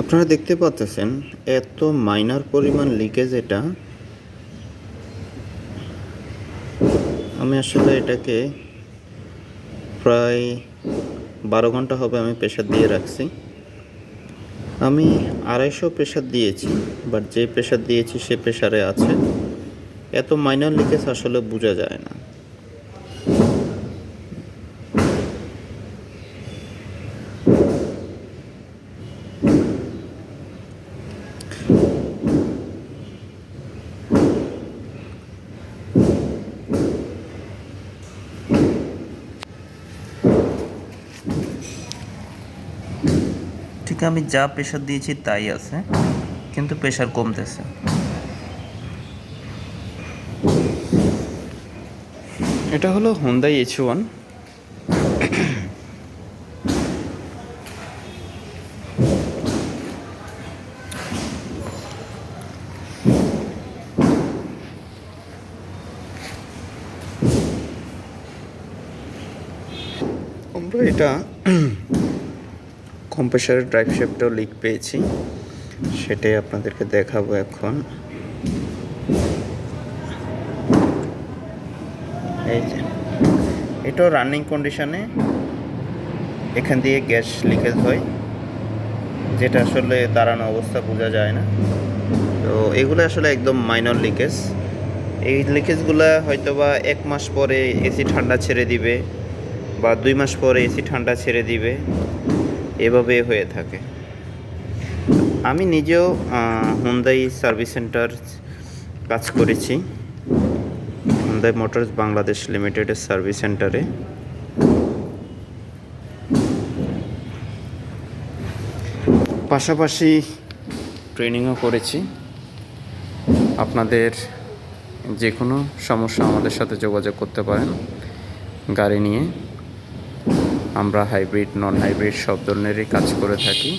আপনারা দেখতে পাচ্ছেন এত মাইনার পরিমাণ লিকেজ। এটা আমি আসলে এটাকে প্রায় 12 ঘন্টা হবে আমি প্রেসার দিয়ে রাখছি। আমি 250 প্রেসার দিয়েছি, বাট যে প্রেসার দিয়েছি সে প্রেসারে আছে। এত মাইনার লিকেজ আসলে বোঝা যায় না। ঠিক আমি যা প্রেসার দিয়েছি তাই আছে, কিন্তু প্রেসার কমতেছে। এটা হলো Hyundai H1। আমরা এটা কম্প্রেসারের ড্রাইভ শ্যাফটেও লিক পেয়েছি, সেটাই আপনাদেরকে দেখাবো এখন। এই যে এটাও রানিং কন্ডিশনে এখান দিয়ে গ্যাস লিকেজ হয়, যেটা আসলে দাঁড়ানো অবস্থা বোঝা যায় না। তো এগুলো আসলে একদম মাইনর লিকেজ। এই লিকেজগুলো হয়তো বা 1 মাস পরে এসি ঠান্ডা ছেড়ে দিবে, বা 2 মাস পরে এসি ঠান্ডা ছেড়ে দিবে, এভাবে হয়ে থাকে। আমি নিজেও Hyundai সার্ভিস সেন্টার কাজ করেছি, Hyundai মোটরস বাংলাদেশ লিমিটেডের সার্ভিস সেন্টারে। পাশাপাশি ট্রেনিংও করেছি। আপনাদের যে কোনো সমস্যা আমাদের সাথে যোগাযোগ করতে পারেন গাড়ি নিয়ে। আমরা হাইব্রিড, নন হাইব্রিড সব ধরনেরই কাজ করে থাকি।